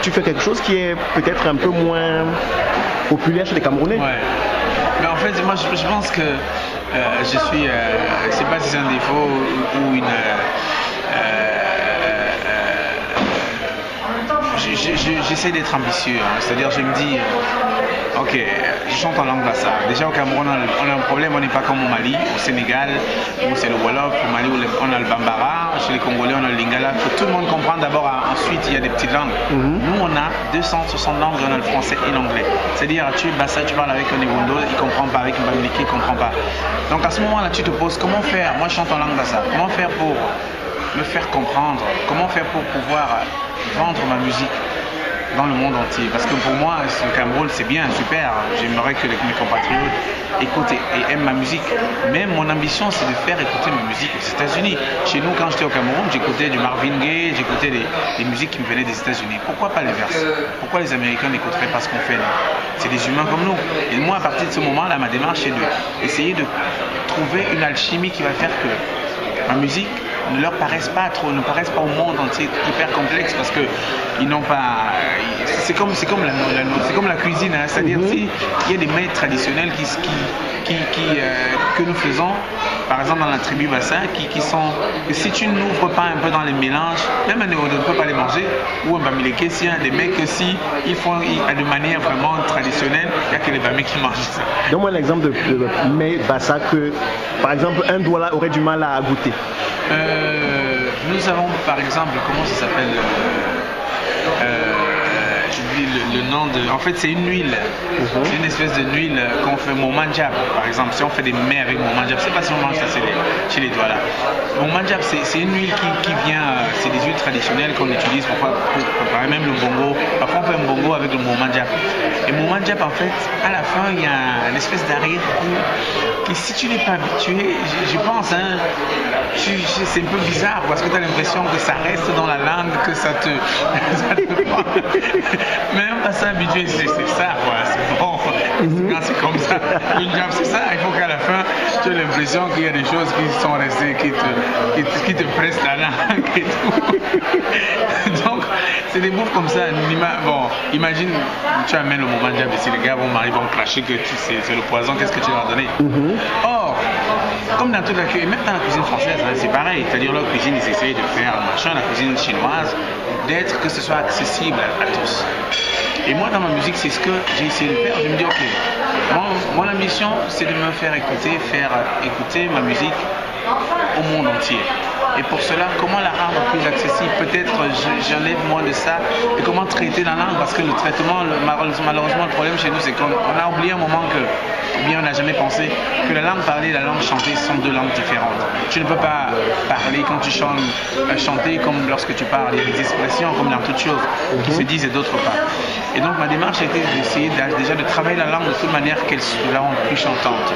tu fais quelque chose qui est peut-être un peu moins populaire chez les Camerounais. Ouais. Mais en fait, moi je pense que je suis, je sais pas si c'est un défaut ou une. J'essaie d'être ambitieux, hein. C'est-à-dire je me dis, ok, je chante en langue bassa. Déjà au Cameroun on a un problème, on n'est pas comme au Mali, au Sénégal, où c'est le Wolof, au Mali où on a le Bambara, chez les Congolais on a le Lingala, que tout le monde comprend d'abord, ensuite il y a des petites langues. Nous on a 260 langues, on a le français et l'anglais. C'est-à-dire tu es bassa, tu parles avec un Ewondo, il comprend pas, avec un Bamileke, il comprend pas. Donc à ce moment-là tu te poses, comment faire, moi je chante en langue bassa, comment faire pour me faire comprendre, comment faire pour pouvoir vendre ma musique dans le monde entier, parce que pour moi le Cameroun c'est bien, super, j'aimerais que mes compatriotes écoutent et aiment ma musique, mais mon ambition c'est de faire écouter ma musique aux États-Unis. Chez nous quand j'étais au Cameroun j'écoutais du Marvin Gaye, j'écoutais des musiques qui me venaient des États-Unis. Pourquoi pas l'inverse? Pourquoi les Américains n'écouteraient pas ce qu'on fait là? C'est des humains comme nous. Et moi à partir de ce moment là ma démarche est d'essayer de trouver une alchimie qui va faire que ma musique ne leur paraissent pas trop, ne paraissent pas au monde entier hyper complexe, parce que ils n'ont pas. C'est comme la cuisine, hein, c'est-à-dire s'il y a des mets traditionnels que nous faisons, par exemple dans la tribu Bassa, qui sont que si tu n'ouvres pas un peu dans les mélanges, même un Néo ne peut pas les manger, ou un Bamileke, s'il y a des mecs que si ils font de manière vraiment traditionnelle, il n'y a que les Bamileke qui mangent ça. Donne-moi l'exemple de mets Bassa que, par exemple, un Douala aurait du mal à goûter. Nous avons par exemple, comment ça s'appelle, le nom de. En fait, c'est une huile. C'est une espèce de huile qu'on fait Momanjab, par exemple. Si on fait des mets avec Momanjab, je ne sais pas si on mange ça chez les Douala. Momanjab, c'est une huile qui vient. C'est des huiles traditionnelles qu'on utilise pour préparer même le bongo. Parfois, on fait un bongo avec le Momanjab. Et Momanjab, en fait, à la fin, il y a une espèce d'arrière-goût qui, si tu n'es pas habitué, je pense, hein, c'est un peu bizarre parce que tu as l'impression que ça reste dans la langue, que ça te même pas s'habituer, c'est ça quoi, c'est bon, quand c'est comme ça, c'est ça, il faut qu'à la fin tu aies l'impression qu'il y a des choses qui sont restées, qui te pressent la langue et tout. Donc c'est des bouffes comme ça. Bon, imagine tu amènes le moment de si les gars vont cracher que c'est le poison, qu'est-ce que tu leur donner? Or, comme dans toute la cuisine, même dans la cuisine française, hein, c'est pareil, c'est-à-dire leur cuisine, ils essayent de faire machin, la cuisine chinoise, d'être que ce soit accessible à tous. Et moi dans ma musique c'est ce que j'ai essayé de faire. Je me dis ok, mon ambition c'est de me faire écouter ma musique au monde entier. Et pour cela, comment la rendre plus accessible? Peut-être j'enlève moins de ça. Et comment traiter la langue? Parce que le traitement, malheureusement, le problème chez nous, c'est qu'on a oublié un moment que, ou bien on n'a jamais pensé que la langue parlée et la langue chantée sont deux langues différentes. Tu ne peux pas parler quand tu chantes, chanter comme lorsque tu parles. Il y a des expressions comme dans toutes choses qui se disent et d'autres pas. Et donc ma démarche a été d'essayer déjà de travailler la langue de toute manière qu'elle soit plus chantante.